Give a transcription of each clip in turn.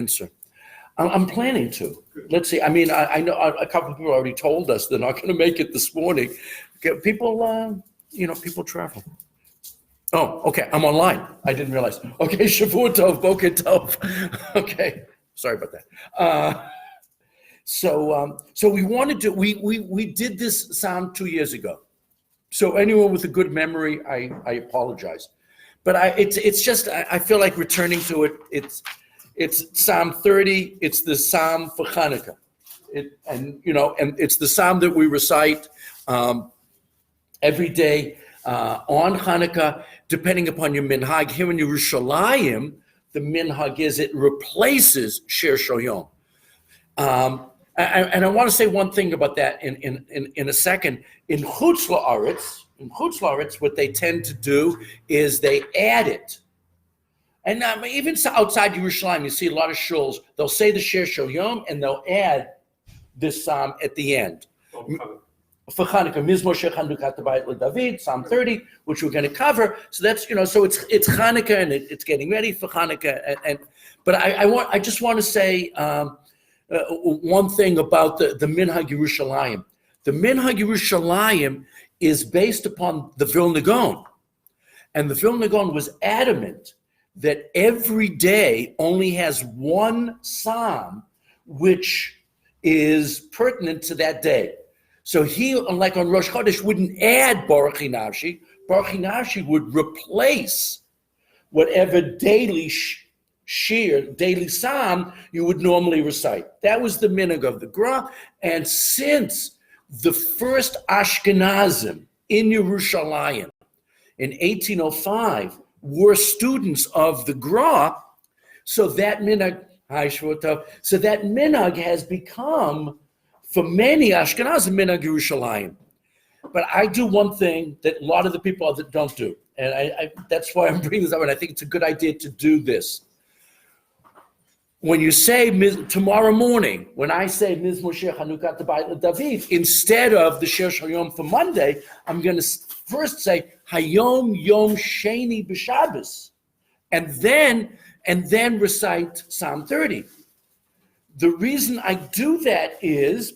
answer. I'm planning to. Let's see. I mean, I know a couple of people already told us they're not going to make it this morning. People, people travel. Oh, okay. I'm online. I didn't realize. Okay, Shavua Tov, Boker Tov. Okay, sorry about that. So we wanted to. We did this psalm 2 years ago. So anyone with a good memory, I apologize. But it's just I feel like returning to it. It's Psalm 30. It's the Psalm for Hanukkah, and it's the Psalm that we recite every day on Hanukkah, depending upon your minhag. Here in Yerushalayim, the minhag is it replaces Shir Shoyom. And I want to say one thing about that in a second. In Chutz La'aretz, what they tend to do is they add it. And even outside Yerushalayim, you see a lot of shuls. They'll say the Shir Shoyom and they'll add this psalm at the end. For Hanukkah, Mizmor Shir Chanukat Bayit LeDavid, Psalm 30, which we're going to cover. So that's so it's Hanukkah and it's getting ready for Hanukkah. But I just want to say one thing about the Minhag Yerushalayim. The Minhag Yerushalayim is based upon the Vilna Gaon, and the Vilna Gaon was adamant that every day only has one psalm which is pertinent to that day. So he, like on Rosh Chodesh, wouldn't add Baruch Hinavshi. Baruch Hinavshi would replace whatever daily daily psalm you would normally recite. That was the minhag of the Gra. And since the first Ashkenazim in Yerushalayim in 1805 were students of the Gra, so that minhag has become, for many Ashkenazim, minhag Yerushalayim. But I do one thing that a lot of the people that don't do, and I that's why I'm bringing this up, and I think it's a good idea to do this. When you say tomorrow morning, when I say Mizmor Shir Chanukat Bayit LeDavid, instead of the Shir Shoyom for Monday, I'm going to first say Hayom Yom Sheni B'Shabbos, and then recite Psalm 30. The reason I do that is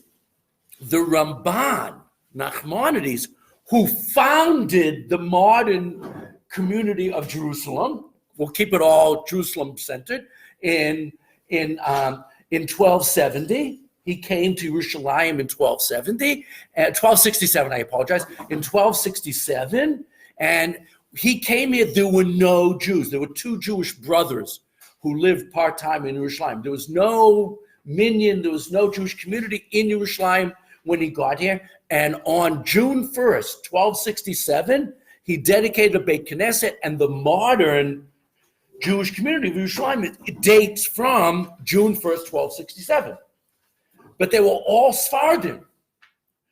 the Ramban, Nachmanides, who founded the modern community of Jerusalem, we'll keep it all Jerusalem-centered, in 1270. He came to Yerushalayim in 1267, I apologize, in 1267, and he came here. There were no Jews. There were two Jewish brothers who lived part-time in Yerushalayim. There was no minyan, there was no Jewish community in Yerushalayim when he got here. And on June 1st, 1267, he dedicated a Beit Knesset, and the modern Jewish community of Yerushalayim, it dates from June 1st, 1267. But they were all Sephardim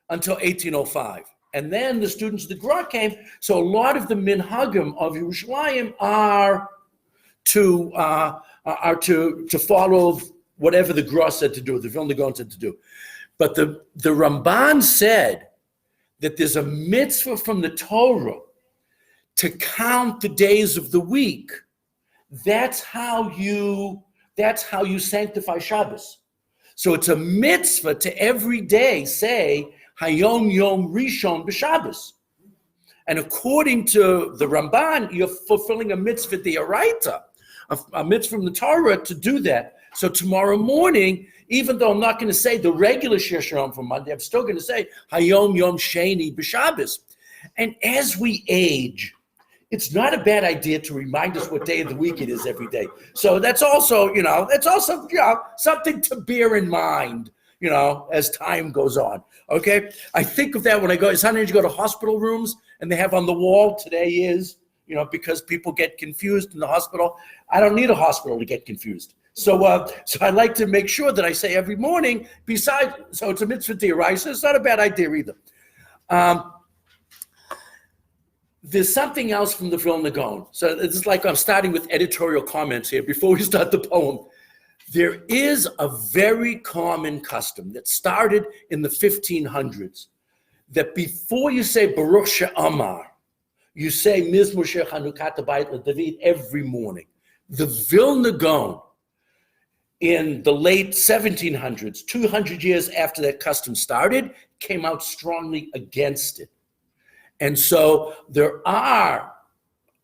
until 1805. And then the students of the Gra came, so a lot of the minhagim of Yerushalayim are to follow whatever the Gra said to do, the Vilna Gaon said to do. But the Ramban said that there's a mitzvah from the Torah to count the days of the week. That's how you sanctify Shabbos. So it's a mitzvah to every day say Hayom Yom Rishon b'Shabbos. And according to the Ramban, you're fulfilling a mitzvah d'oraita, a mitzvah from the Torah to do that. So tomorrow morning, even though I'm not going to say the regular Shir Shoyom for Monday, I'm still going to say Hayom Yom Sheni b'Shabbos. And as we age, it's not a bad idea to remind us what day of the week it is every day. So that's also, something to bear in mind, as time goes on. Okay, I think of that when I go. Sometimes you go to hospital rooms and they have on the wall today is, because people get confused in the hospital. I don't need a hospital to get confused. So I like to make sure that I say every morning. So it's a mitzvah d'oraisa. It's not a bad idea either. There's something else from the Vilna Gaon. So it's like I'm starting with editorial comments here before we start the poem. There is a very common custom that started in the 1500s that before you say Baruch She'amar, you say Mizmor Shir Chanukat Bayit LeDavid every morning. The Vilna Gaon in the late 1700s, 200 years after that custom started, came out strongly against it. And so there are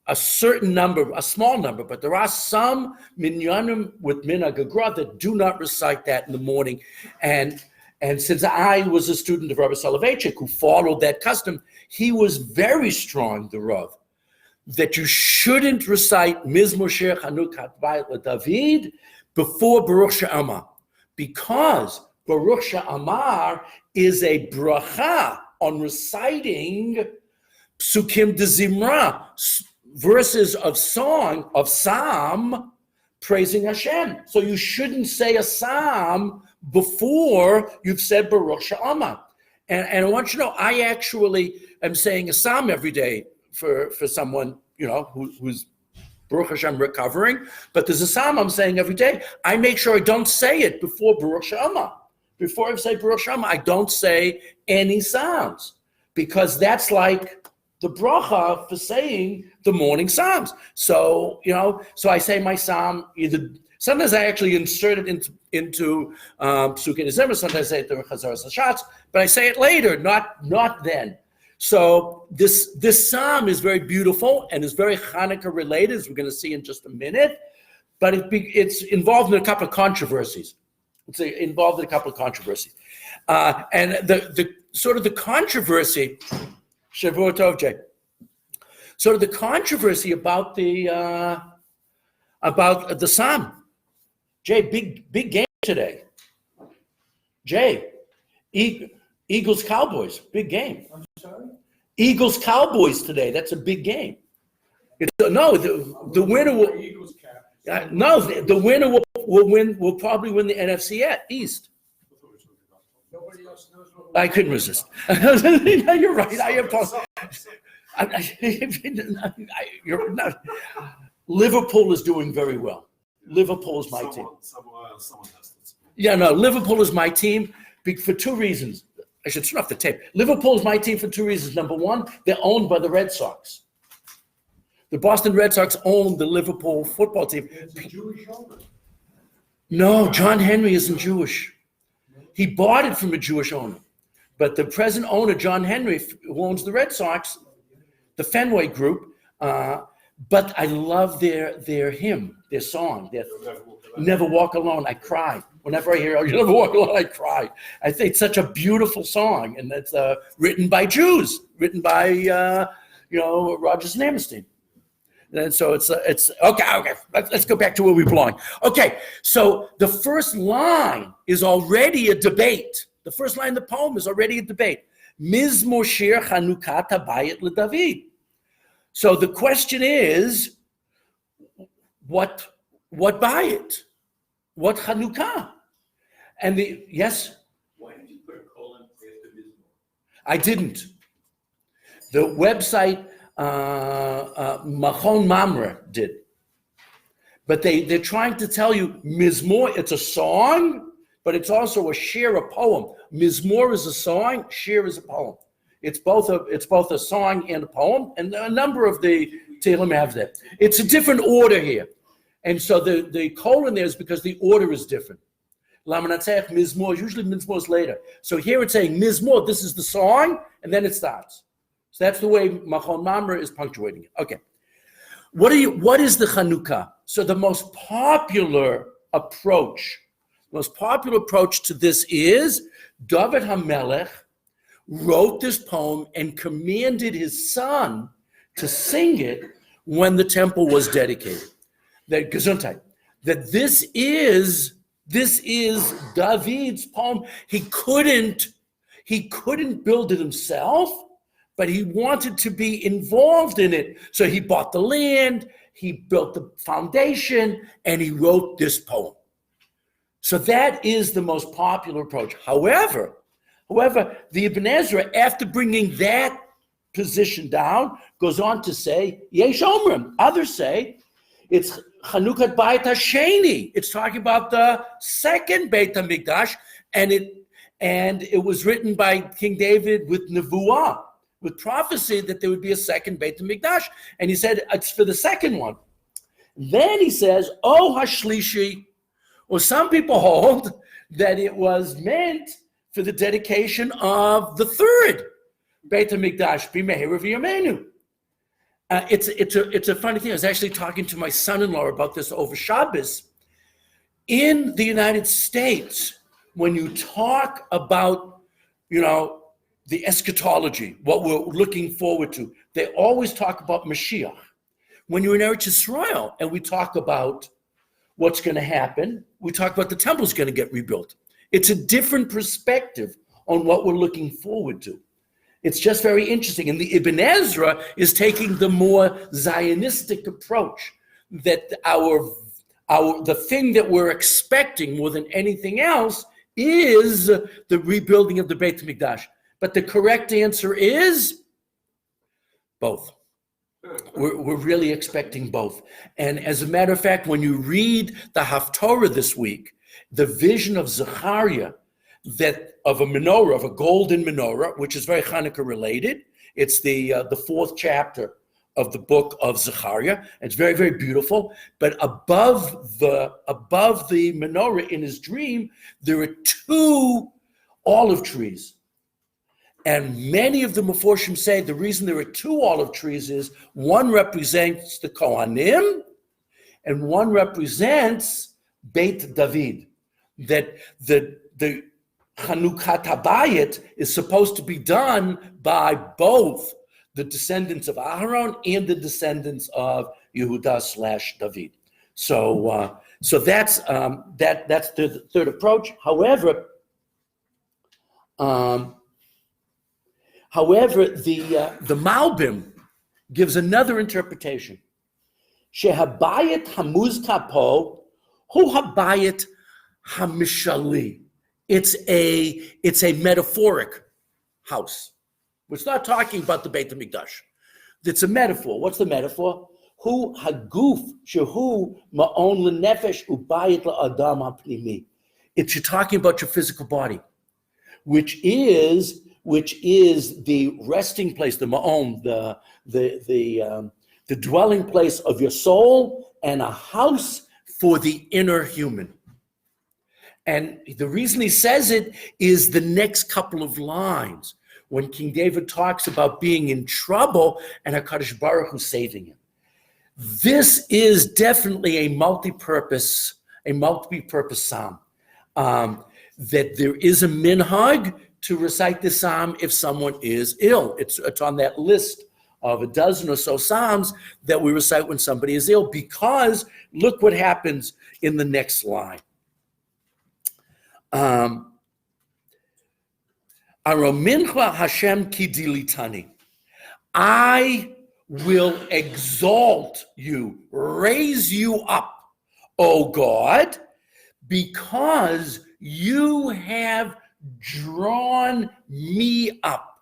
a certain number, a small number, but there are some minyanim with minhag hagra that do not recite that in the morning. And since I was a student of Rabbi Soloveitchik who followed that custom, he was very strong, the Rav, that you shouldn't recite Mizmor Shir Chanukat Bayit David before Baruch She'amar, because Baruch She'amar is a bracha on reciting Psukim de Zimra, verses of song, of psalm, praising Hashem. So you shouldn't say a psalm before you've said Baruch She'amar. And I want you to know, I actually am saying a psalm every day for someone, who's Baruch Hashem recovering, but there's a psalm I'm saying every day. I make sure I don't say it before Baruch She'amar. Before I say Baruch She'amar, I don't say any psalms, because that's like the bracha for saying the morning psalms. So, so I say my psalm either. Sometimes I actually insert it into Psukim December. Sometimes I say it to Chazaras Hashatz, but I say it later, not then. So this psalm is very beautiful and is very Hanukkah related, as we're going to see in just a minute. But it's involved in a couple of controversies. And the sort of the controversy, Shavua Tov, Jay. Sort of the controversy about the psalm. Jay, big game today. Jay, Eagles Cowboys, big game. I'm sorry? Eagles Cowboys today. That's a big game. The winner will. Eagles cap. The winner will probably win the NFC East. Nobody else knows what I couldn't resist. You're right. I apologize. You're not. Liverpool is doing very well. Liverpool is my team. Someone has to. Liverpool is my team for two reasons. I should turn off the tape. Liverpool is my team for two reasons. Number one, they're owned by the Red Sox. The Boston Red Sox own the Liverpool football team. Is it Jewish owner? No, John Henry isn't Jewish. He bought it from a Jewish owner. But the present owner, John Henry, who owns the Red Sox, the Fenway Group, but I love their hymn, their song, Never Walk Alone. I cry. Whenever I hear, "Oh, you never walk alone," I cry. I think it's such a beautiful song, and it's written by Jews, written by Rodgers and Hammerstein. And so it's okay. Let's go back to where we belong. Okay, so the first line is already a debate. The first line of the poem is already a debate. Mizmor Shir Chanukat Habayit LeDavid. So the question is, what bayit? What Chanukah? And yes? Why did you put a colon after Mizmor? I didn't. The website Machon Mamre did. But they're trying to tell you Mizmor, it's a song, but it's also a shir, a poem. Mizmor is a song, shir is a poem. It's both a song and a poem, and a number of the Tehillim have that. It's a different order here. And so the colon there is because the order is different. Lamanatzeach Mizmor, usually Mizmor is later. So here it's saying Mizmor, this is the song, and then it starts. So that's the way Machon Mamre is punctuating it. Okay. What is the Chanukah? So the most popular approach to this is David HaMelech wrote this poem and commanded his son to sing it when the temple was dedicated. That Gesundheit. That this is David's poem. He couldn't build it himself, but he wanted to be involved in it. So he bought the land, he built the foundation, and he wrote this poem. So that is the most popular approach. However, the Ibn Ezra, after bringing that position down, goes on to say, Yesh Omrim. Others say it's Chanukat Bayit Hasheni. It's talking about the second Beit HaMikdash, and it was written by King David with Nevuah, with prophecy that there would be a second Beit HaMikdash. And he said it's for the second one. Then he says, Oh Hashlishi, Well, some people hold that it was meant for the dedication of the third Beit HaMikdash, B'Meher V'Yameinu. It's a funny thing. I was actually talking to my son-in-law about this over Shabbos. In the United States, when you talk about, the eschatology, what we're looking forward to, they always talk about Mashiach. When you're in Eretz Yisrael and we talk about what's going to happen, we talk about the temple's going to get rebuilt. It's a different perspective on what we're looking forward to. It's just very interesting. And the Ibn Ezra is taking the more Zionistic approach, that the thing that we're expecting more than anything else is the rebuilding of the Beit HaMikdash. But the correct answer is both. We're really expecting both. And as a matter of fact, when you read the Haftorah this week, the vision of Zechariah, that of a menorah, of a golden menorah, which is very Hanukkah related. It's the fourth chapter of the book of Zechariah. It's very, very beautiful. But above the menorah in his dream, there are two olive trees. And many of the Meforshim say the reason there are two olive trees is one represents the Kohanim and one represents Beit David. That the Chanukhat Habayit is supposed to be done by both the descendants of Aharon and the descendants of Yehuda/David. So that's the third approach. However, the Malbim gives another interpretation. Shehabayit hamuz kapo hu habayit hamishali. It's a metaphoric house. We're not talking about the Beit HaMikdash. It's a metaphor. What's the metaphor? Hu haguf shehu ma'on lenefesh ubayit la'adam ha'pnimi. It's you're talking about your physical body, which is the resting place, the ma'on, the dwelling place of your soul, and a house for the inner human. And the reason he says it is the next couple of lines, when King David talks about being in trouble and HaKadosh Baruch Hu saving him. This is definitely a multi-purpose psalm. That there is a minhag to recite the psalm if someone is ill. It's on that list of a dozen or so psalms that we recite when somebody is ill, because look what happens in the next line. Aromincha Hashem ki dilitani. I will exalt you, raise you up, O God, because you have drawn me up.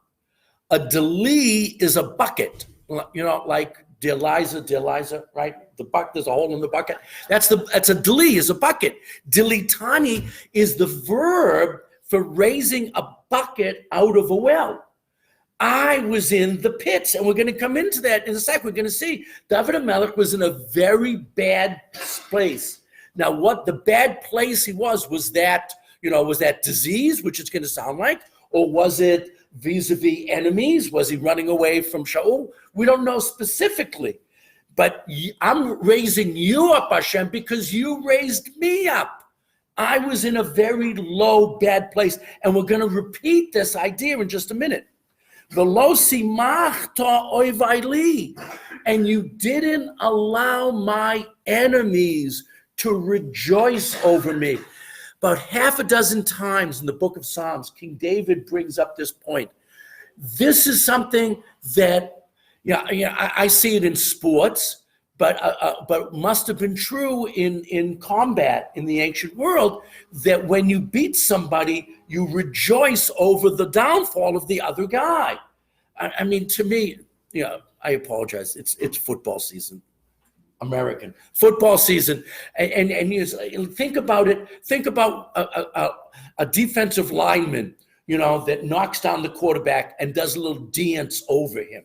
A deli is a bucket, like dear Liza, right? The bucket, there's a hole in the bucket. That's a deli, is a bucket. Dilitani is the verb for raising a bucket out of a well. I was in the pits, and we're going to come into that in a sec. We're going to see David HaMelech was in a very bad place. Now, what the bad place he was that, was that disease, which it's going to sound like, or was it vis-a-vis enemies? Was he running away from Shaul? We don't know specifically. But I'm raising you up, Hashem, because you raised me up. I was in a very low, bad place. And we're going to repeat this idea in just a minute. V'lo simachta oivai li. And you didn't allow my enemies to rejoice over me. About half a dozen times in the book of Psalms, King David brings up this point. This is something that, I see it in sports, but must have been true in combat in the ancient world, that when you beat somebody, you rejoice over the downfall of the other guy. I mean, to me, I apologize. It's football season. American football season, and you think about it. Think about a defensive lineman, that knocks down the quarterback and does a little dance over him.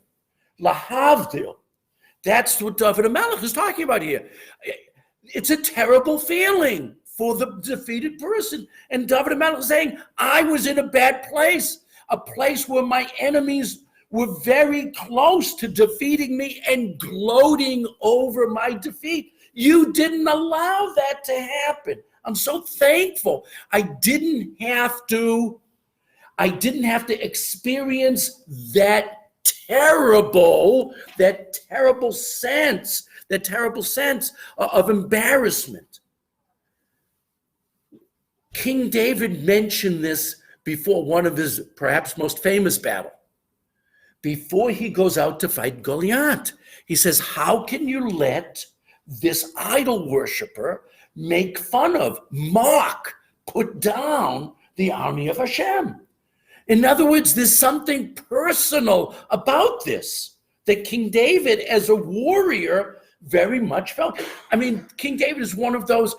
Lahavdil. That's what David HaMelech is talking about here. It's a terrible feeling for the defeated person. And David HaMelech is saying, I was in a bad place, a place where my enemies were very close to defeating me and gloating over my defeat. You didn't allow that to happen. I'm so thankful. I didn't have to experience that terrible sense of embarrassment. King David mentioned this before one of his perhaps most famous battles. Before he goes out to fight Goliath, he says, how can you let this idol worshiper make fun of, mock, put down the army of Hashem? In other words, there's something personal about this that King David, as a warrior, very much felt. I mean, King David is one of those,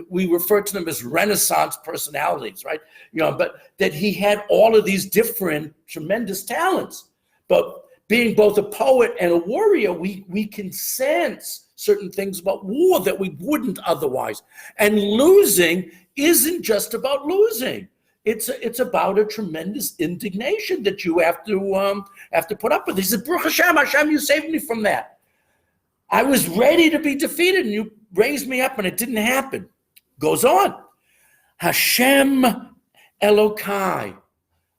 we refer to them as Renaissance personalities, right? But that he had all of these different tremendous talents. But being both a poet and a warrior, we can sense certain things about war that we wouldn't otherwise. And losing isn't just about losing. It's about a tremendous indignation that you have to put up with. He said, Baruch Hashem, you saved me from that. I was ready to be defeated, and you raised me up, and it didn't happen. Goes on. Hashem Elokai.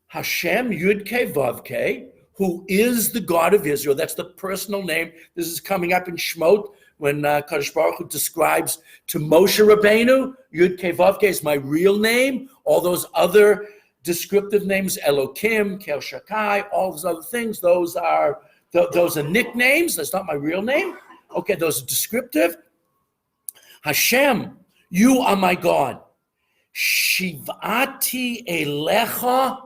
Hashem Yud-Kei Vav-Kei, who is the God of Israel. That's the personal name. This is coming up in Shemot when Kadosh Baruch Hu describes to Moshe Rabbeinu, Yud-Kei Vav-Kei is my real name. All those other descriptive names, Elokim, Kel Shakai, all those other things, those are nicknames. That's not my real name. Okay, those are descriptive. Hashem, you are my God. Shivati elecha,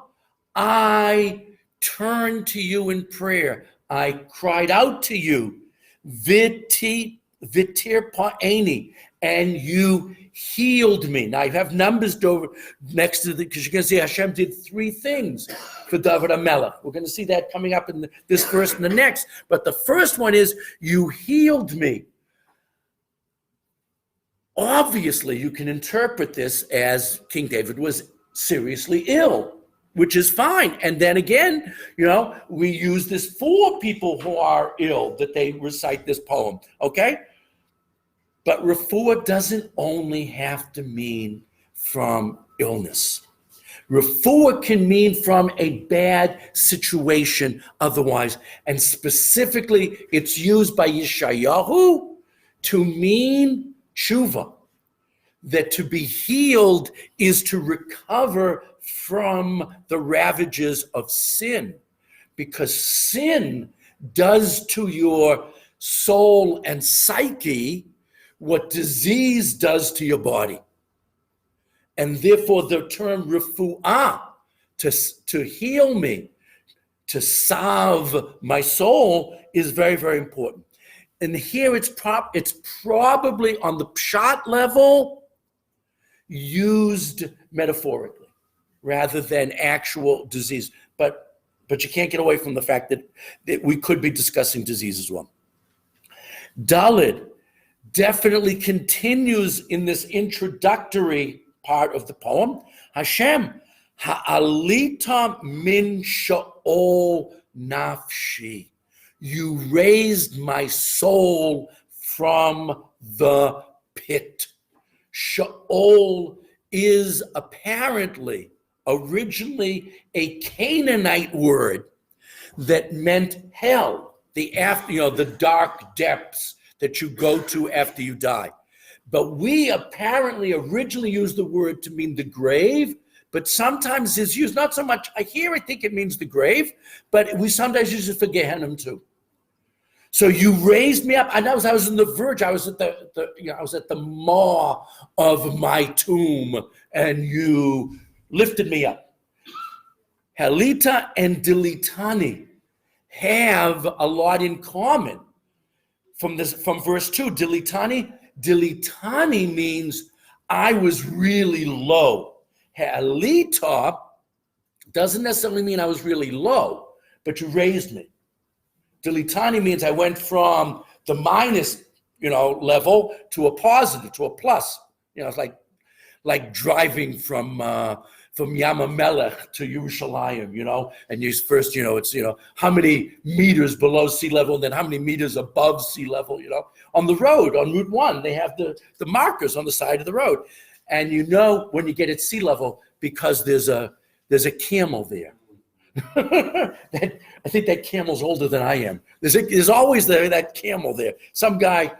I turned to you in prayer. I cried out to you. Vitir pa'eni, and you healed me. Now I have numbers over next to because you're going to see Hashem did three things for David HaMelech. We're going to see that coming up in this verse and the next. But the first one is, you healed me. Obviously, you can interpret this as King David was seriously ill, which is fine. And then again, we use this for people who are ill, that they recite this poem, okay? But refuah doesn't only have to mean from illness. Refuah can mean from a bad situation otherwise. And specifically, it's used by Yeshayahu to mean tshuva. That to be healed is to recover from the ravages of sin. Because sin does to your soul and psyche what disease does to your body. And therefore the term refuah, to heal me, to salve my soul, is very, very important. And here it's probably on the pshat level used metaphorically rather than actual disease. But you can't get away from the fact that we could be discussing disease as well. Dalid definitely continues in this introductory part of the poem. Hashem, ha'alita min sha'ol nafshi. You raised my soul from the pit. Sha'ol is apparently originally a Canaanite word that meant hell, the dark depths that you go to after you die. But we apparently originally used the word to mean the grave, but sometimes it's used not so much, I think it means the grave, but we sometimes use it for Gehenna too. So you raised me up. I was on the verge. I was at the maw of my tomb, and you lifted me up. Halita and Dilitani have a lot in common. From verse 2, Dilitani means I was really low. Halita doesn't necessarily mean I was really low, but you raised me. Dilitani means I went from the minus level to a positive, to a plus. It's like driving from Yam HaMelech to Yerushalayim, and you first, it's, how many meters below sea level and then how many meters above sea level, on the road, on Route 1, they have the markers on the side of the road. And when you get at sea level because there's a camel there. I think that camel's older than I am. There's always that camel there. Some guys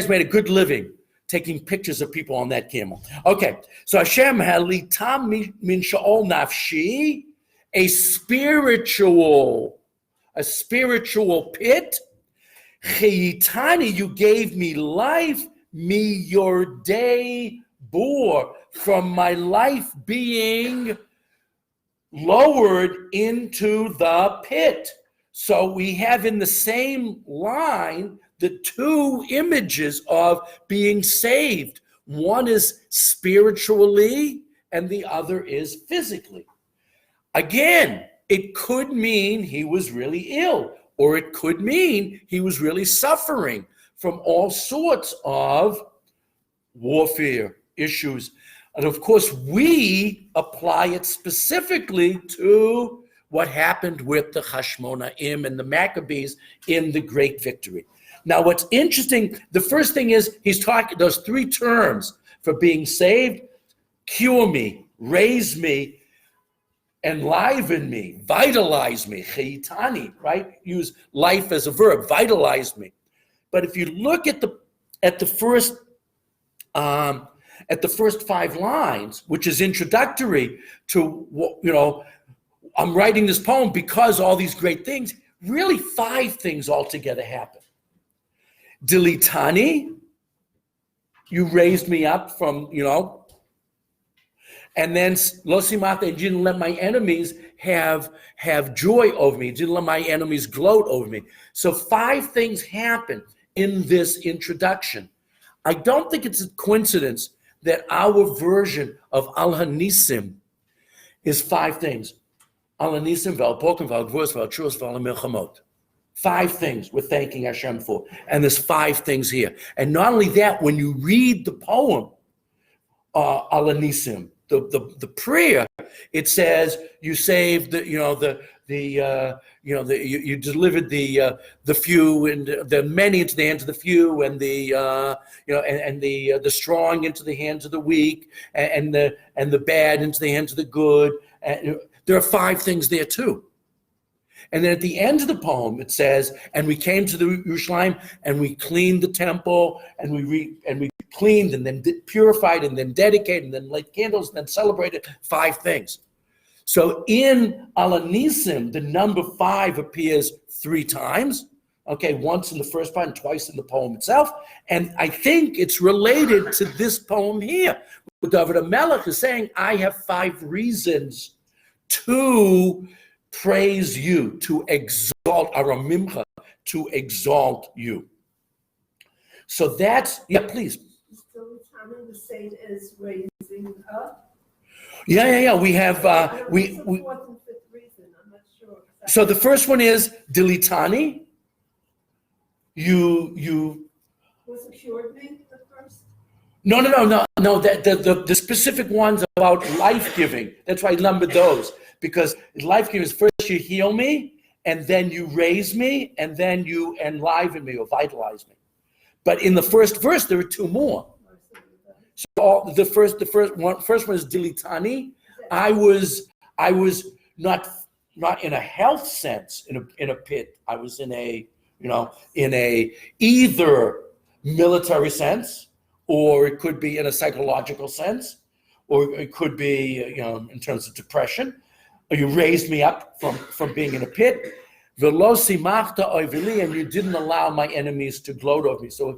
made a good living taking pictures of people on that camel. Okay, so Hashem halitam min sha'ol nafshi, a spiritual pit. Chayitani, you gave me life, me your day bore, from my life being lowered into the pit. So we have in the same line the two images of being saved. One is spiritually and the other is physically. Again, it could mean he was really ill, or it could mean he was really suffering from all sorts of warfare issues. And of course, we apply it specifically to what happened with the Hashmonaim and the Maccabees in the great victory. Now, what's interesting, the first thing is he's talking those three terms for being saved: cure me, raise me, enliven me, vitalize me, chayitani, right? Use life as a verb, vitalize me. But if you look at the first 5 lines, which is introductory to I'm writing this poem because all these great things, really 5 things altogether happen. Dilitani, you raised me up from, and then Losimata, you didn't let my enemies have joy over me. You didn't let my enemies gloat over me. So 5 things happen in this introduction. I don't think it's a coincidence that our version of Al Hanisim is 5 things. Al Hanisim, Val Pokim, Val Gvurs, Val Chus, Val Milchamot. 5 things we're thanking Hashem for. And there's 5 things here. And not only that, when you read the poem, Al Hanisim, the prayer, it says you saved you delivered the few and the many into the hands of the few, and the strong into the hands of the weak, and the bad into the hands of the good. And there are 5 things there too. And then at the end of the poem, it says, and we came to the Yerushalayim, and we cleaned the temple, and we cleaned, and then purified, and then dedicated, and then lit candles, and then celebrated. 5 things. So in Al Hanisim, the number 5 appears 3 times. Okay, once in the first part and twice in the poem itself. And I think it's related to this poem here. David HaMelech is saying, I have 5 reasons to praise you, to exalt, Aramimcha, to exalt you. So that's, please. Still the same as raising up? Yeah. We have, we. Fourth and fifth reason, I'm not sure. So the first one is Dilitani. You. Was it cured me the first? No. The specific ones about life-giving. That's why I numbered those. Because life-giving is first you heal me, and then you raise me, and then you enliven me or vitalize me. But in the first verse, there are 2 more. So the first one is Dilitani. I was not in a health sense in a pit. I was in a either military sense, or it could be in a psychological sense, or it could be in terms of depression. You raised me up from being in a pit. V'lo simachta oivili, and you didn't allow my enemies to gloat over me. So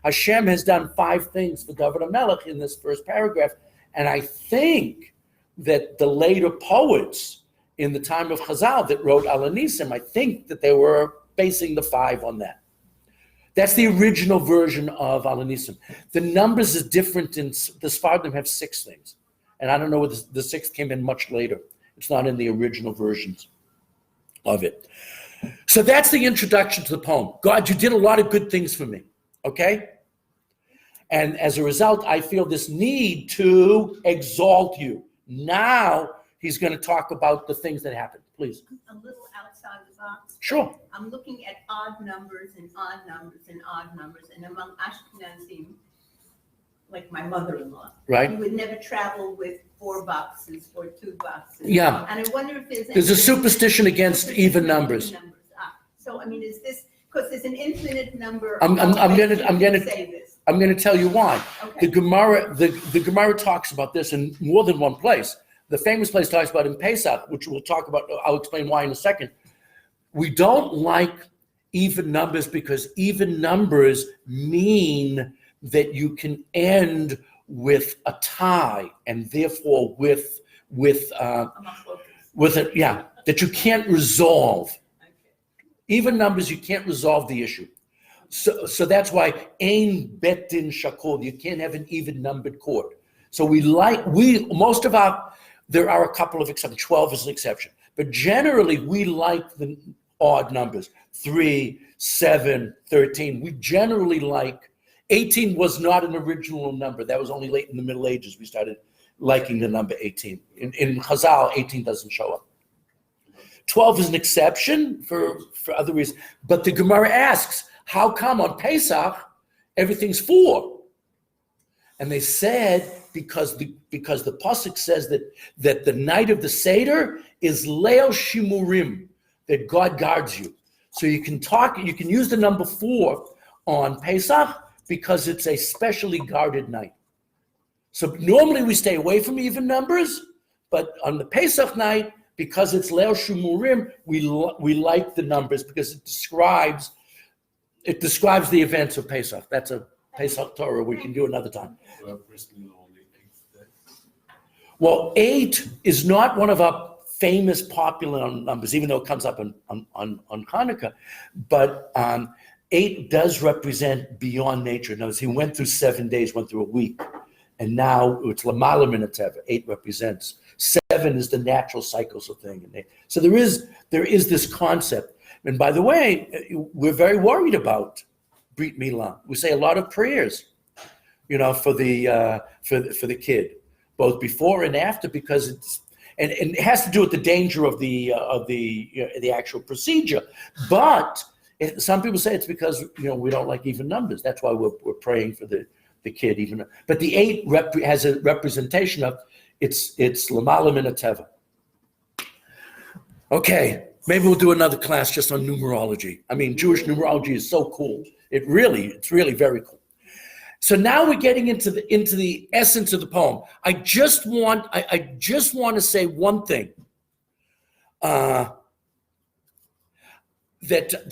Hashem has done 5 things for David HaMelech in this first paragraph. And I think that the later poets in the time of Chazal that wrote Al Hanisim, I think that they were basing the 5 on that. That's the original version of Al Hanisim. The numbers is different. The Sfardim have 6 things. And I don't know whether the 6th came in much later. It's not in the original versions of it. So that's the introduction to the poem. God, you did a lot of good things for me. okay? And as a result, I feel this need to exalt you. Now he's going to talk about the things that happened. Please. A little outside the box. Sure. I'm looking at odd numbers and odd numbers and odd numbers, and among Ashkenazim, like my mother-in-law, Right. you would never travel with 4 boxes or 2 boxes. Yeah. And I wonder if There's a superstition against even numbers. So I mean, is this because there's an infinite number? I'm gonna say this. I'm going to tell you why. Okay. The Gemara talks about this in more than one place. The famous place talks about in Pesach, which we'll talk about. I'll explain why in a second. We don't like even numbers because even numbers mean that you can end with a tie and therefore with it, yeah, that you can't resolve. Okay. Even numbers, you can't resolve the issue. So that's why ein bet din shakol, you can't have an even numbered court. So there are a couple of exceptions, 12 is an exception, but generally we like the odd numbers, 3, 7, 13. We generally like, 18 was not an original number. That was only late in the Middle Ages we started liking the number 18. In Chazal, 18 doesn't show up. 12 is an exception for other reasons. But the Gemara asks, how come on Pesach everything's 4? And they said because the pasuk says that the night of the Seder is Leil Shimurim, that God guards you. So you can use the number 4 on Pesach because it's a specially guarded night. So normally we stay away from even numbers, but on the Pesach night, because it's Leil Shimurim, we like the numbers because it describes the events of Pesach. That's a Pesach Torah we can do another time. Well, 8 is not one of our famous popular numbers, even though it comes up on Hanukkah. But 8 does represent beyond nature. Notice he went through 7 days, went through a week, and now it's Lamala min hateva. 8 represents 7 is the natural cycles of things. So there is this concept. And by the way, we're very worried about Brit Milah. We say a lot of prayers, for the kid, both before and after, because it has to do with the danger of the actual procedure. But some people say it's because we don't like even numbers. That's why we're praying for the kid. But the 8 has a representation of it's Lamala min hateva. Okay. Maybe we'll do another class just on numerology. I mean, Jewish numerology is so cool. It's really very cool. So now we're getting into the essence of the poem. I just want to say one thing that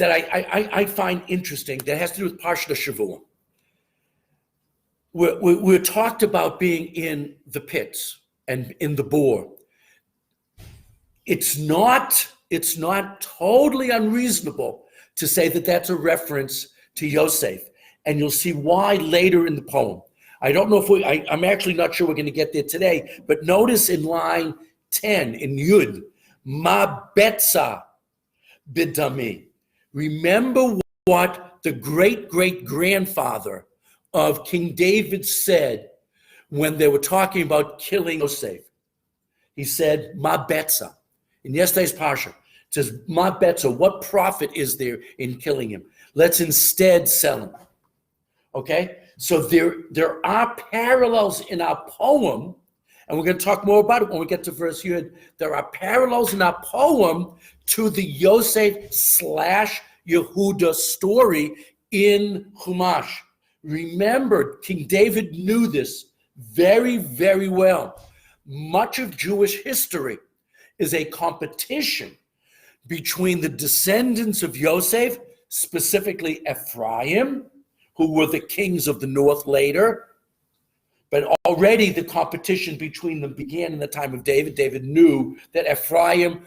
I find interesting that has to do with Parshat Shavua. We're talked about being in the pits and in the bore. It's not totally unreasonable to say that that's a reference to Yosef, and you'll see why later in the poem. I don't know if I'm actually not sure we're going to get there today, but notice in line 10 in Yud, Ma betza bidami. Remember what the great-great-grandfather of King David said when they were talking about killing Yosef. He said, Ma betza. In yesterday's parsha, it says, Ma betza, what profit is there in killing him? Let's instead sell him. Okay? So there are parallels in our poem, and we're going to talk more about it when we get to verse Yud. There are parallels in our poem to the Yosef/Yehuda story in Chumash. Remember, King David knew this very, very well. Much of Jewish history is a competition between the descendants of Yosef, specifically Ephraim, who were the kings of the north later. But already the competition between them began in the time of David. David knew that Ephraim,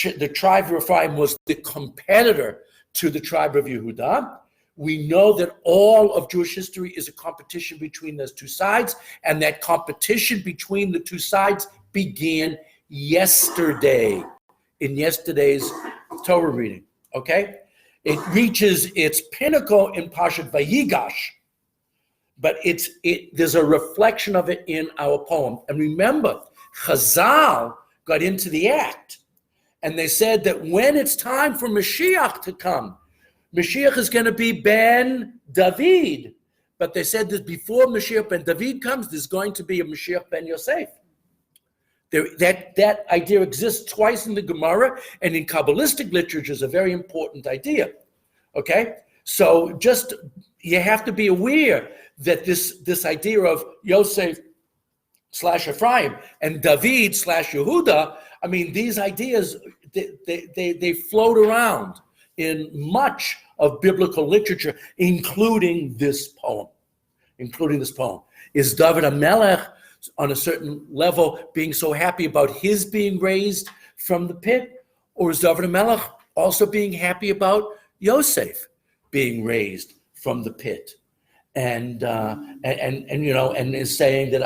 the tribe of Ephraim, was the competitor to the tribe of Yehuda. We know that all of Jewish history is a competition between those two sides, and that competition between the two sides began yesterday, in yesterday's Torah reading, okay? It reaches its pinnacle in Parshat Vayigash, but there's a reflection of it in our poem. And remember, Chazal got into the act, and they said that when it's time for Mashiach to come, Mashiach is going to be Ben David. But they said that before Mashiach Ben David comes, there's going to be a Mashiach Ben Yosef. That idea exists twice in the Gemara, and in Kabbalistic literature is a very important idea. Okay? So just, you have to be aware that this idea of Yosef / Ephraim and David / Yehuda, I mean, these ideas, they float around in much of biblical literature, including this poem. Is David HaMelech, on a certain level, being so happy about his being raised from the pit? Or is David HaMelech also being happy about Yosef being raised from the pit? And is saying that,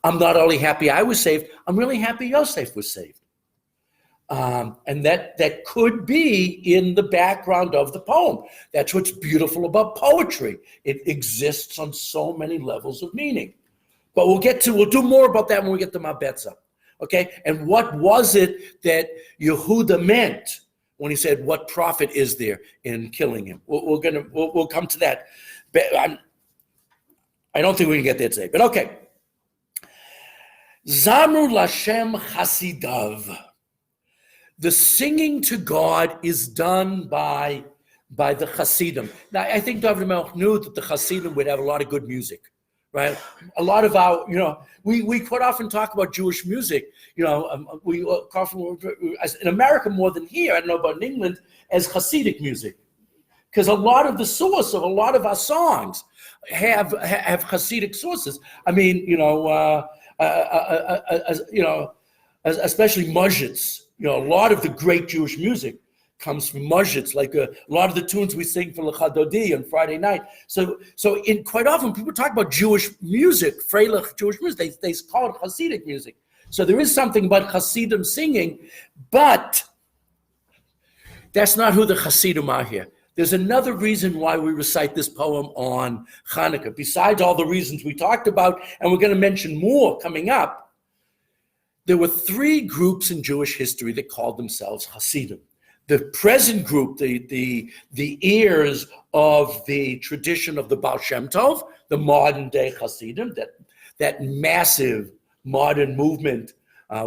I'm not only happy I was saved, I'm really happy Yosef was saved. And that could be in the background of the poem. That's what's beautiful about poetry. It exists on so many levels of meaning. But we'll do more about that when we get to Mabetza. Okay? And what was it that Yehuda meant when he said, what profit is there in killing him? We'll come to that. But I don't think we can get there today. But okay. Zamru Lashem Chasidav. The singing to God is done by the Hasidim. Now, I think David HaMelech knew that the Hasidim would have a lot of good music, right? A lot of our, we quite often talk about Jewish music. We often, in America more than here, I don't know about in England, as Hasidic music. Because a lot of the source of a lot of our songs have Hasidic sources. I mean, especially Muzhitz. A lot of the great Jewish music comes from Muzhitz, like a lot of the tunes we sing for L'Chadodi on Friday night. So quite often people talk about Jewish music, Freilich Jewish music, they call it Hasidic music. So there is something about Hasidim singing, but that's not who the Hasidim are here. There's another reason why we recite this poem on Hanukkah, besides all the reasons we talked about, and we're going to mention more coming up. There were three groups in Jewish history that called themselves Hasidim. The present group, the heirs of the tradition of the Baal Shem Tov, the modern day Hasidim, that massive modern movement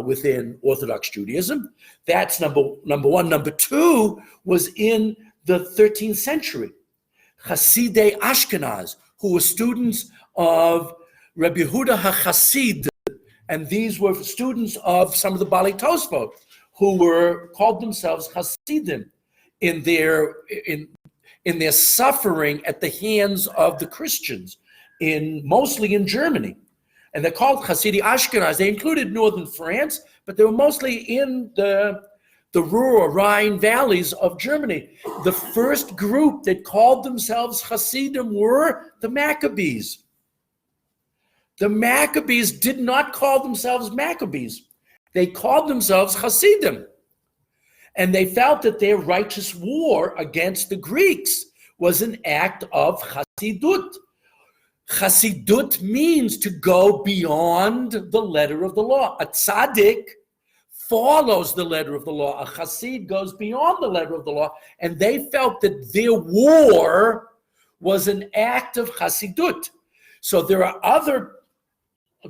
within Orthodox Judaism. That's number one. Number two was in the 13th century. Hasidei Ashkenaz, who were students of Rabbi Yehuda HaChasid, and these were students of some of the Baalei Tosfot, who called themselves Hasidim in their suffering at the hands of the Christians, mostly in Germany. And they're called Hasidi Ashkenaz. They included northern France, but they were mostly in the Ruhr, Rhine valleys of Germany. The first group that called themselves Hasidim were the Maccabees. The Maccabees did not call themselves Maccabees. They called themselves Hasidim. And they felt that their righteous war against the Greeks was an act of Hasidut. Hasidut means to go beyond the letter of the law. A tzaddik follows the letter of the law. A Hasid goes beyond the letter of the law. And they felt that their war was an act of Hasidut. So there are other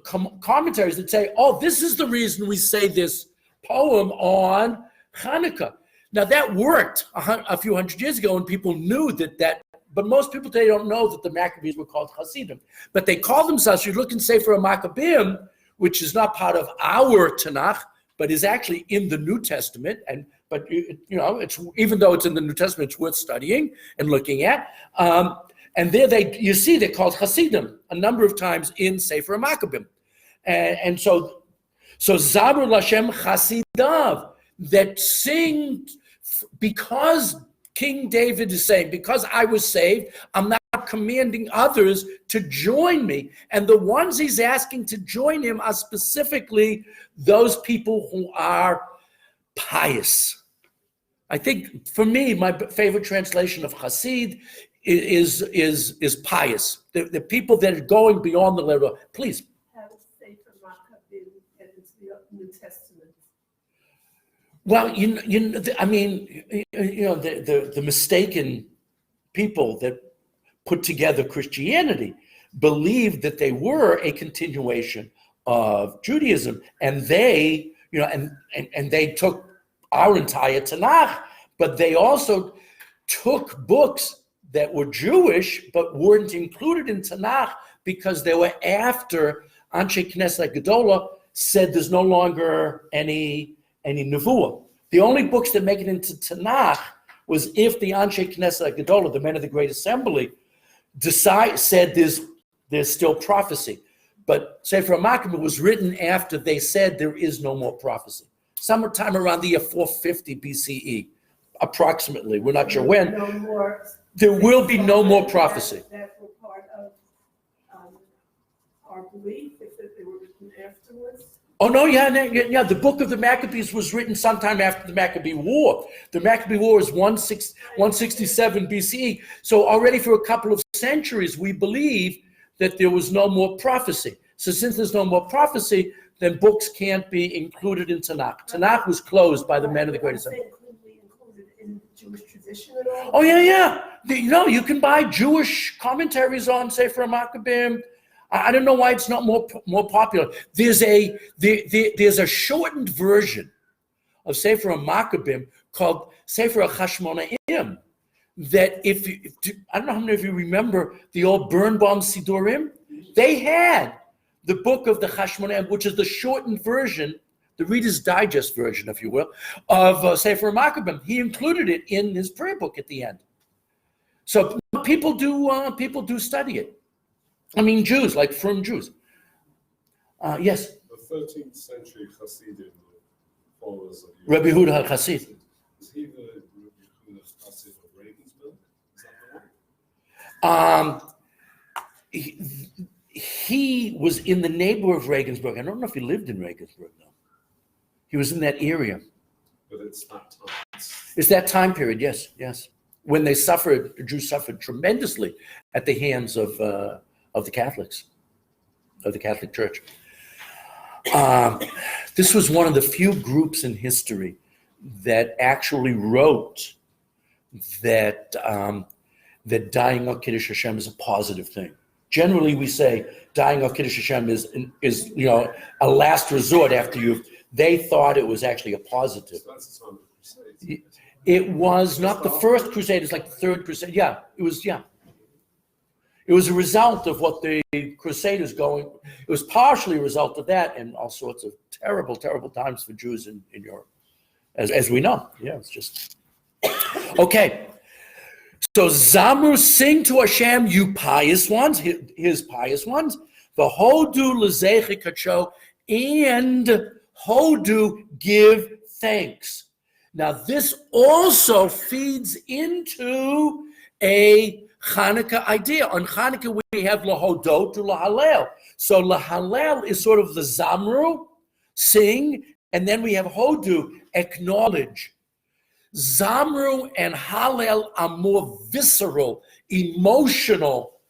commentaries that say, this is the reason we say this poem on Hanukkah. Now that worked a few hundred years ago, and people knew that, but most people today don't know that the Maccabees were called Hasidim. But they call themselves, you look in Sefer Maccabeim, which is not part of our Tanakh, but is actually in the New Testament, but it's, even though it's in the New Testament, it's worth studying and looking at. And there you see they're called Hasidim a number of times in Sefer Maccabeim. And so Zabur Lashem Chasidav, that sing, because King David is saying, because I was saved, I'm not commanding others to join me. And the ones he's asking to join him are specifically those people who are pious. I think for me, my favorite translation of Hasid is pious. The people that are going beyond the letter. Please. Have a Sefer Maccabim and it's the New Testament. Well, the mistaken people that put together Christianity believed that they were a continuation of Judaism, and they, and they took our entire Tanakh, but they also took books that were Jewish but weren't included in Tanakh because they were after Anshe Knesset Gedola said there's no longer any Nevuah. The only books that make it into Tanakh was if the Anshe Knesset Gedola, the men of the Great Assembly, said there's still prophecy. But Sefer HaMakkabim was written after they said there is no more prophecy. Sometime around the year 450 BCE, approximately. We're not sure when. No more. There will be no more prophecy. That were part of our belief, if they were written afterwards. Oh, no, yeah. The book of the Maccabees was written sometime after the Maccabee War. The Maccabee War is 167 BCE. So already for a couple of centuries, we believe that there was no more prophecy. So since there's no more prophecy, then books can't be included in Tanakh. Tanakh was closed by the men of the Great Assembly. Could we include it in Jewish tradition at all? Oh, yeah. You can buy Jewish commentaries on Sefer HaMakkabim. I don't know why it's not more popular. There's a shortened version of Sefer HaMakkabim called Sefer HaChashmonaim. That I don't know how many of you remember the old Birnbaum Sidurim. They had the book of the Chashmonaim, which is the shortened version, the Reader's Digest version, if you will, of Sefer HaMakkabim. He included it in his prayer book at the end. So people do study it. I mean, Jews, like firm Jews. Yes? The 13th century Hasidim, followers of Rabbi Huda HaChassid. Is he the Rabbi Huda HaChassid of Regensburg? Is that the one? He was in the neighborhood of Regensburg. I don't know if he lived in Regensburg, though. He was in that area. But it's that time. It's that time period, yes. When the Jews suffered tremendously at the hands of the Catholics, of the Catholic Church. This was one of the few groups in history that actually wrote that dying of Kiddush Hashem is a positive thing. Generally, we say dying of Kiddush Hashem is a last resort after they thought it was actually a positive. So that's the time of the Crusades. It was not the first crusade, it's like the third crusade. It was a result of what the Crusaders it was partially a result of that and all sorts of terrible, terrible times for Jews in Europe, as we know. Yeah, it's just. Okay. So Zamru, sing to Hashem, you pious ones, his pious ones, the Hodu L'Zechi Kacho, and Hodu, give thanks. Now this also feeds into a Hanukkah idea. On Hanukkah we have Lahodot to Lahalel. So Lahalel is sort of the Zamru, sing, and then we have Hodu, acknowledge. Zamru and Hallel are more visceral, emotional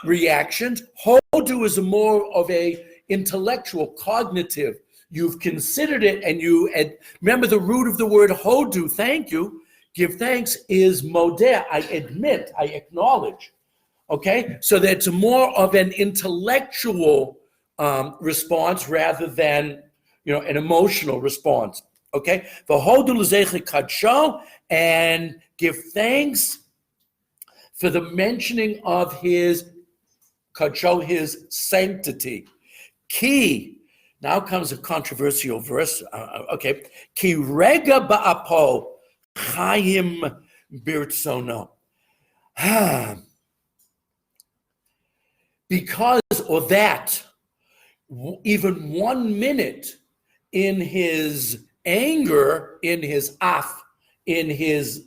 reactions. Hodu is more of a intellectual, cognitive. You've considered it, and remember the root of the word Hodu, thank you, give thanks, is modeh, I admit, I acknowledge. Okay, so that's more of an intellectual response rather than an emotional response. Okay, the Hodu L'Zechi Kadsho, and give thanks for the mentioning of his Kadsho, his sanctity. Ki, now comes a controversial verse. Okay, Ki rega ba'apo chayim birtsono. Because, or that, even 1 minute in his anger, in his in his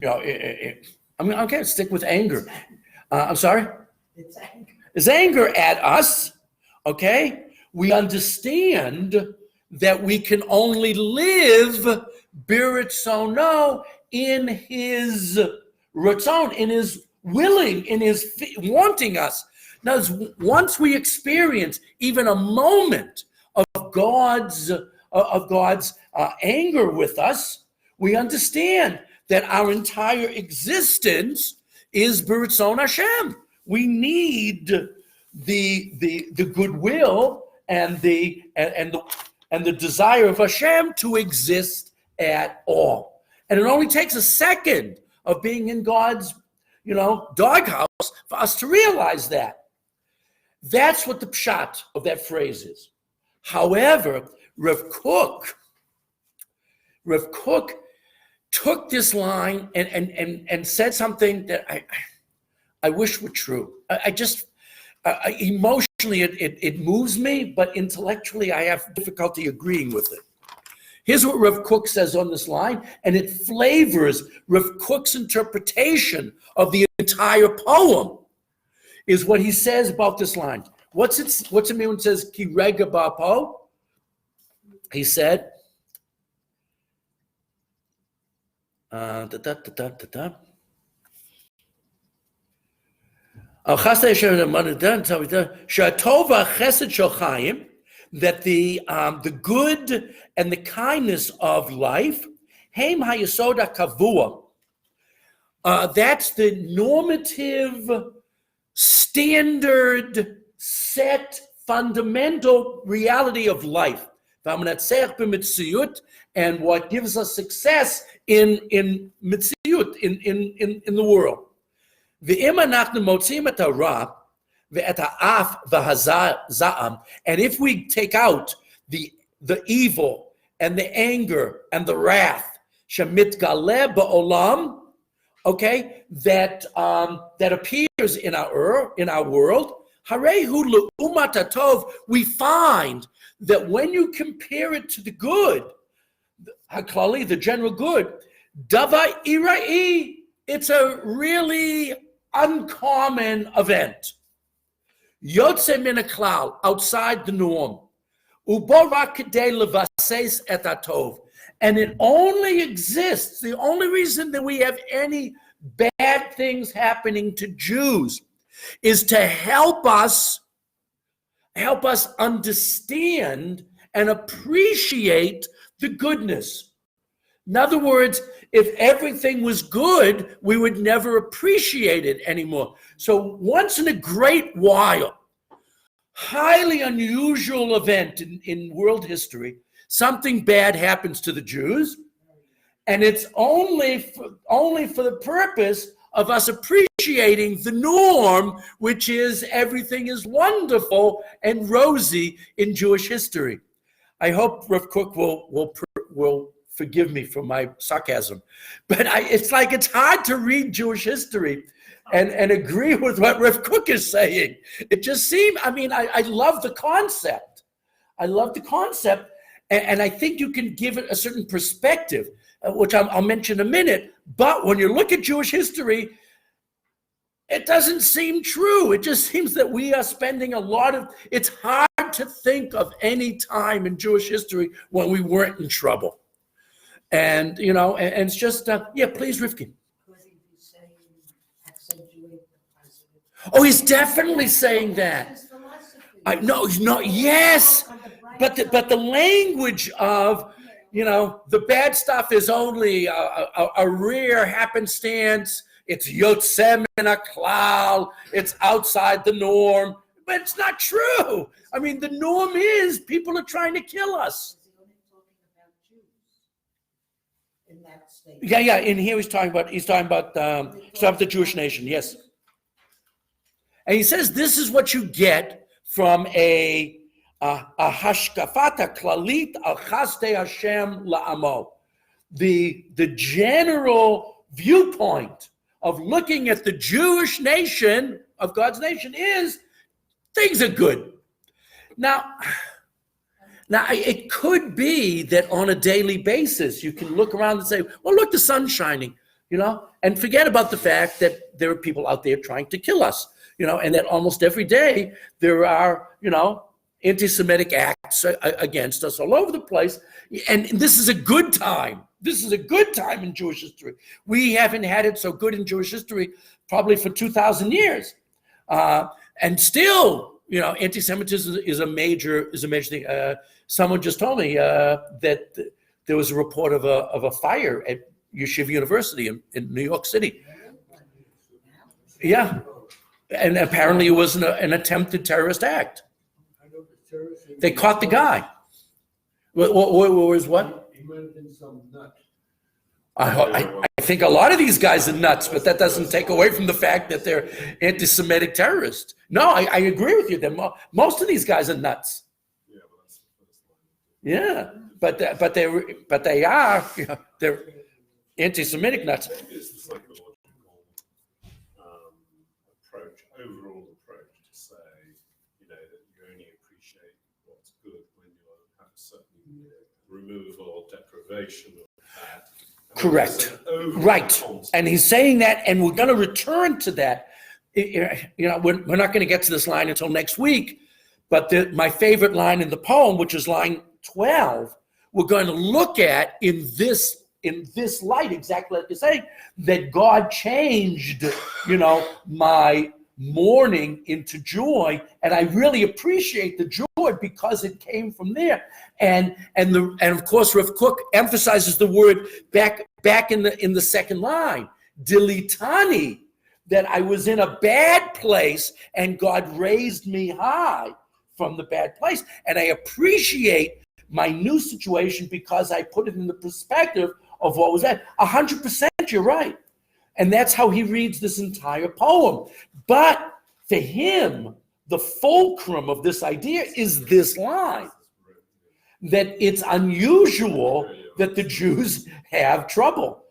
I'm going to stick with anger. I'm sorry? It's anger. It's anger at us, okay? We understand that we can only live biritzono in his ratzon, in his willing, in his wanting us. Now, once we experience even a moment of God's anger with us, we understand that our entire existence is b'ritzon Hashem. We need the goodwill and the desire of Hashem to exist at all. And it only takes a second of being in God's, doghouse for us to realize that. That's what the pshat of that phrase is. However, Rav Kook took this line and said something that I wish were true. Emotionally it moves me, but intellectually I have difficulty agreeing with it. Here's what Rav Kook says on this line, and it flavors Rav Kook's interpretation of the entire poem, is what he says about this line. What's it mean when it says ki rega ba'po? He said, that the good and the kindness of life, heim hayesod kavua. That's the normative, standard, set, fundamental reality of life. And what gives us success in mitziyut, in the world. And if we take out the evil and the anger and the wrath, okay, that appears in our world, we find that when you compare it to the good, haklali, the general good, dava irai, it's a really uncommon event. Yotze min haklal, outside the norm. Ubo rak kedei levases et hatov. And it only exists, the only reason that we have any bad things happening to Jews is to help us understand and appreciate the goodness. In other words, if everything was good, we would never appreciate it anymore. So once in a great while, highly unusual event in world history, something bad happens to the Jews, and it's only for the purpose of us appreciating the norm, which is everything is wonderful and rosy in Jewish history. I hope Rav Kook will forgive me for my sarcasm, but it's hard to read Jewish history and agree with what Rav Kook is saying. It just seemed, I love the concept. And I think you can give it a certain perspective, which I'll mention in a minute. But when you look at Jewish history, it doesn't seem true. It just seems that we are spending it's hard to think of any time in Jewish history when we weren't in trouble. And, and it's just, please, Rivkin. Oh, he's definitely saying that. No, he's not. Yes. But the language of, the bad stuff is only a rare happenstance. It's yotzem min haklal. It's outside the norm. But it's not true. The norm is people are trying to kill us. In that state. Yeah. In here he's talking about the Jewish nation. Yes. And he says this is what you get from a hashkafata klalit al chaste Hashem la'amo. The general viewpoint of looking at the Jewish nation, of God's nation, is things are good. Now it could be that on a daily basis you can look around and say, well, look, the sun's shining, and forget about the fact that there are people out there trying to kill us, and that almost every day there are, anti-Semitic acts against us all over the place. And this is a good time. This is a good time in Jewish history. We haven't had it so good in Jewish history probably for 2,000 years. And still, anti-Semitism is a major thing. Someone just told me that there was a report of a fire at Yeshiva University in New York City. Yeah. And apparently it was an attempted terrorist act. They caught the guy. What was what? He might have been some nut. I think a lot of these guys are nuts, but that doesn't take away from the fact that they're anti-Semitic terrorists. No, I agree with you. Most of these guys are nuts. Yeah, but that's the first line. Yeah, but they are they're anti-Semitic nuts. Maybe it's the psychological overall approach to say, that you only appreciate what's good when you have a certain removal or deprivation of that. Correct. Right. And he's saying that, and we're going to return to that. We're not going to get to this line until next week, but my favorite line in the poem, which is line 12, we're going to look at in this light, exactly like you're saying, that God changed, my mourning into joy, and I really appreciate the joy because it came from there. And of course, Rav Kook emphasizes the word back in the second line, dilitani, that I was in a bad place and God raised me high from the bad place, and I appreciate my new situation because I put it in the perspective of what was that. 100%, you're right. And that's how he reads this entire poem. But for him, the fulcrum of this idea is this line, that it's unusual that the Jews have trouble.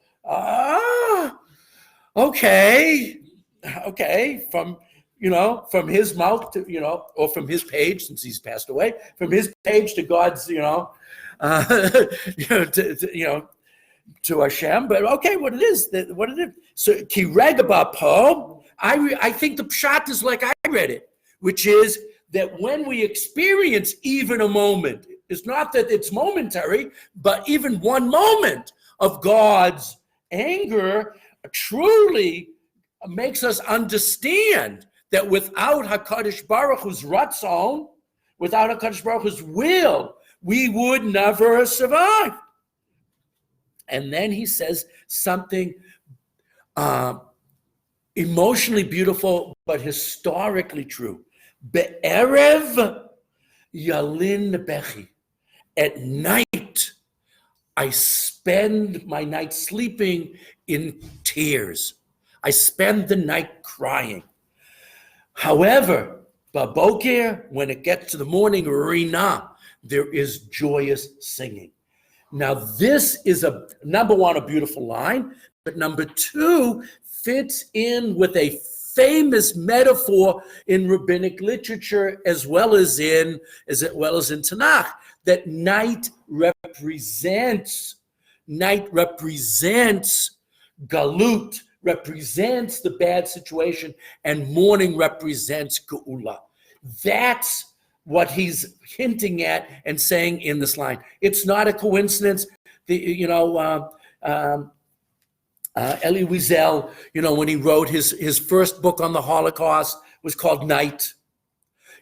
Okay, from his mouth to, or from his page, since he's passed away, from his page to God's, to Hashem, but okay, what it is. So ki regaba po, I think the pshat is like I read it, which is that when we experience even a moment, it's not that it's momentary, but even one moment of God's anger truly makes us understand that without HaKadosh Baruch Hu's ratzon, without HaKadosh Baruch Hu's will, we would never survive. And then he says something emotionally beautiful, but historically true. Be'erev yalin bechi. At night, I spend my night sleeping in tears. I spend the night crying. However, baboker, when it gets to the morning, rina, there is joyous singing. Now, this is number one, a beautiful line, but number two, fits in with a famous metaphor in rabbinic literature as well as in Tanakh, that night represents galut, represents the bad situation, and morning represents geula. That's what he's hinting at and saying in this line. It's not a coincidence. Elie Wiesel, when he wrote his first book on the Holocaust was called Night.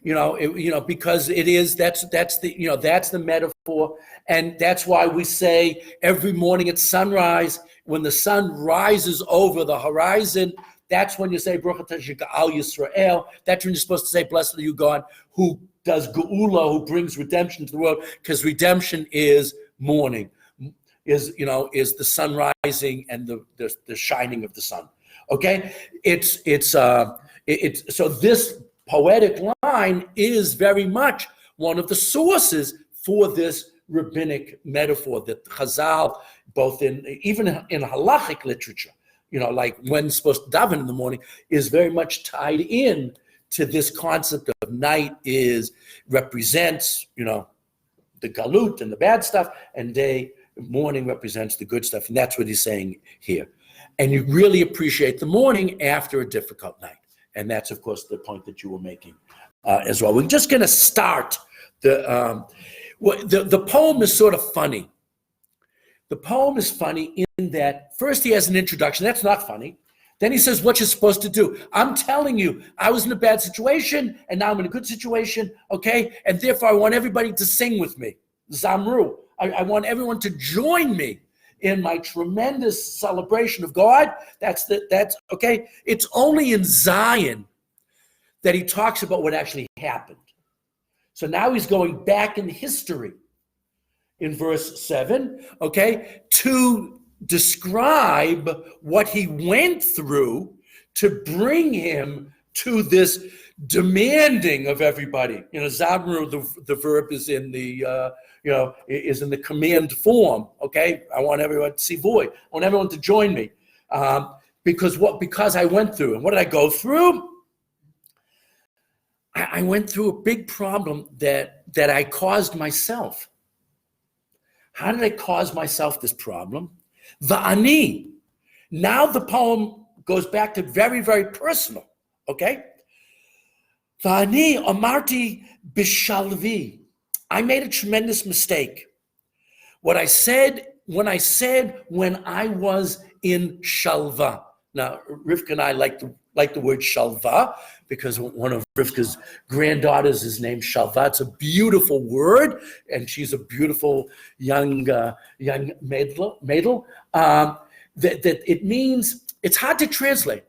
Because it is, that's the metaphor, and that's why we say every morning at sunrise, when the sun rises over the horizon, that's when you say Baruch Atah She'al Yisrael. That's when you're supposed to say, "Blessed are you, God, who does geula, who brings redemption to the world," because redemption is morning, is the sun rising and the shining of the sun. Okay, so this poetic line is very much one of the sources for this rabbinic metaphor that Chazal, even in halachic literature, like when supposed to daven in the morning, is very much tied in to this concept of night represents, the galut and the bad stuff, and morning represents the good stuff. And that's what he's saying here. And you really appreciate the morning after a difficult night. And that's, of course, the point that you were making as well. We're just going to start. The poem is sort of funny. The poem is funny in that first he has an introduction. That's not funny. Then he says what you're supposed to do. I'm telling you, I was in a bad situation, and now I'm in a good situation, okay? And therefore, I want everybody to sing with me. Zamru. I want everyone to join me in my tremendous celebration of God. That's okay. It's only in Zion that he talks about what actually happened. So now he's going back in history in verse 7, okay, to describe what he went through to bring him to this demanding of everybody. Zamru, the verb is in the is in the command form. Okay, I want everyone to see void. I want everyone to join me because I went through. And what did I go through? I went through a big problem that I caused myself. How did I cause myself this problem? Va'ani. Now the poem goes back to very, very personal. Okay. Va'ani amarti bishalvi. I made a tremendous mistake. When I said when I was in shalva. Now, Rivka and I like the word shalva because one of Rivka's granddaughters is named Shalva. It's a beautiful word, and she's a beautiful young maidel. That it means, it's hard to translate.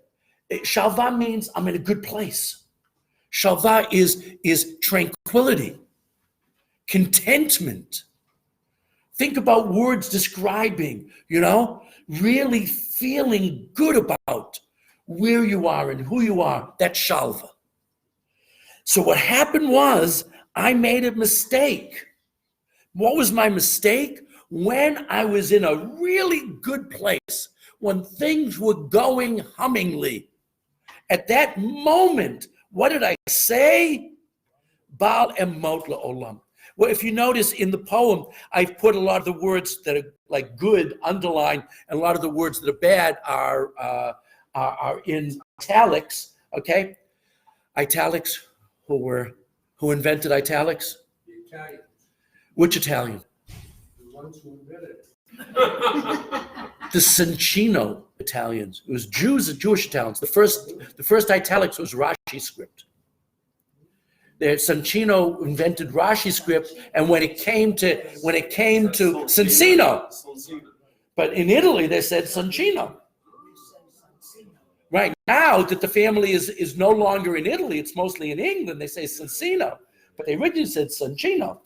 Shalva means I'm in a good place. Shalva is tranquility, contentment. Think about words describing, really feeling good about where you are and who you are. That's shalva. So what happened was I made a mistake. What was my mistake? When I was in a really good place, when things were going hummingly, at that moment, what did I say? Baal emot la'olam. Well, if you notice in the poem, I've put a lot of the words that are like good underlined, and a lot of the words that are bad are in italics. Okay, italics. Who invented italics? The Italians, Which Italian? the ones who invented it. The Soncino Italians. It was Jews and Jewish Italians. The first italics was Rashi script. Soncino invented Rashi script, and when it came to Soncino, but in Italy they said Soncino. Right now that the family is no longer in Italy, it's mostly in England. They say Soncino, but they originally said Soncino.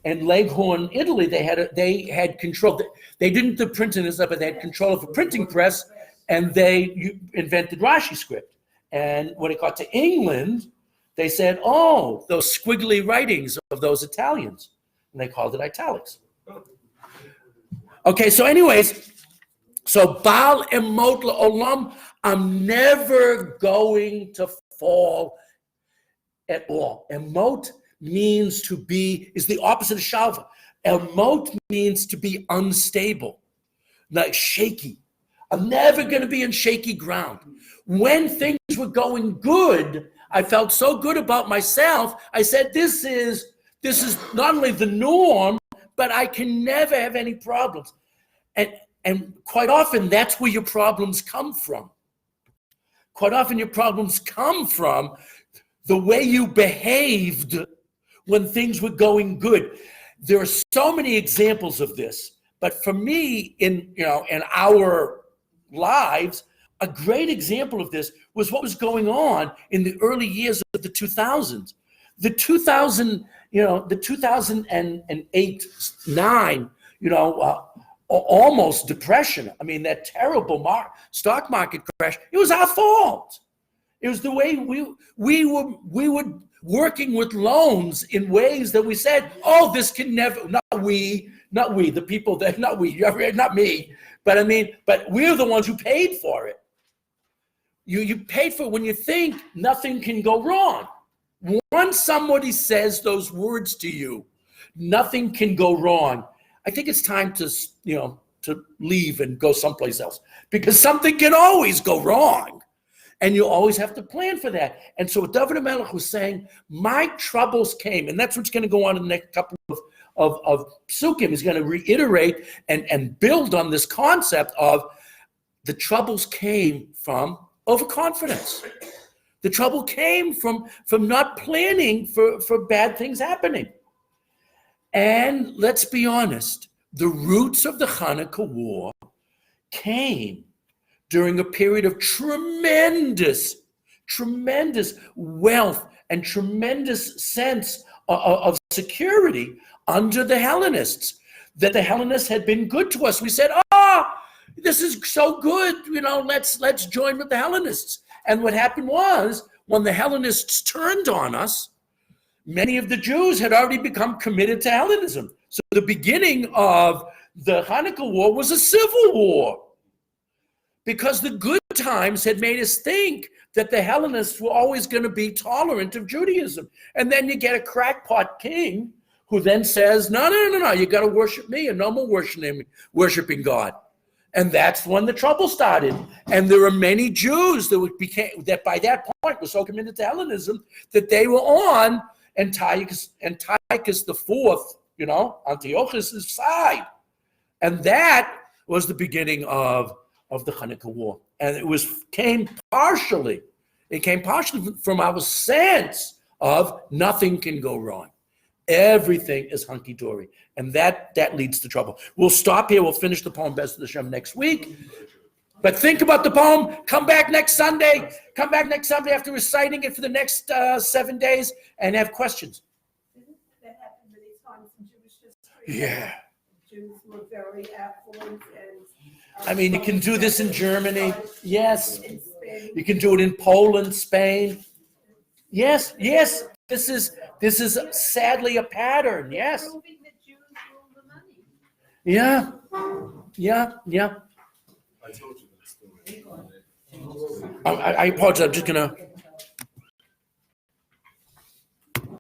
And Leghorn, Italy, they had control. They didn't do printing and stuff, but they had control of a printing press, and they invented Rashi script. And when it got to England, they said, "Oh, those squiggly writings of those Italians," and they called it italics. Okay, so anyways, so Baal emot la'olam, I'm never going to fall at all. Emot means to be, is the opposite of shalva. Emot means to be unstable, like shaky. I'm never going to be in shaky ground. When things were going good, I felt so good about myself. I said, this is not only the norm, but I can never have any problems. And quite often, that's where your problems come from. Quite often, your problems come from the way you behaved when things were going good. There are so many examples of this, but for me, in our lives, a great example of this was what was going on in the early years of the 2000s. The 2008, 9, almost depression. I mean, that terrible stock market crash. It was our fault. It was the way we were working with loans in ways that we said, "Oh, this can never." Not we, the people that not me. But I mean, but we're the ones who paid for it. You paid for it when you think nothing can go wrong. Once somebody says those words to you, nothing can go wrong. I think it's time to leave and go someplace else, because something can always go wrong. And you always have to plan for that. And so David HaMelech was saying, my troubles came. And that's what's going to go on in the next couple of psukim. He's going to reiterate and build on this concept of the troubles came from overconfidence. The trouble came from not planning for bad things happening. And let's be honest, the roots of the Hanukkah war came during a period of tremendous wealth and tremendous sense of security under the Hellenists, that the Hellenists had been good to us. We said, this is so good, let's join with the Hellenists. And what happened was, when the Hellenists turned on us, many of the Jews had already become committed to Hellenism. So the beginning of the Hanukkah war was a civil war, because the good times had made us think that the Hellenists were always going to be tolerant of Judaism. And then you get a crackpot king who then says, no, you got to worship me and no more worshiping God. And that's when the trouble started. And there are many Jews that by that point were so committed to Hellenism that they were on Antiochus IV, Antiochus' side. And that was the beginning of the Hanukkah war. And it came partially from our sense of nothing can go wrong. Everything is hunky-dory. And that leads to trouble. We'll stop here. We'll finish the poem Best of the Shem next week. But think about the poem. Come back next Sunday. Come back next Sunday after reciting it for the next 7 days and have questions. Didn't that happen many times in Jewish history? Yeah. Jews were very affluent and. You can do this in Germany. Yes. In Spain. You can do it in Poland, Spain. Yes. This is sadly a pattern. Yes. Proving that Jews rule the money. Yeah. I told you that story. I apologize. I'm just gonna.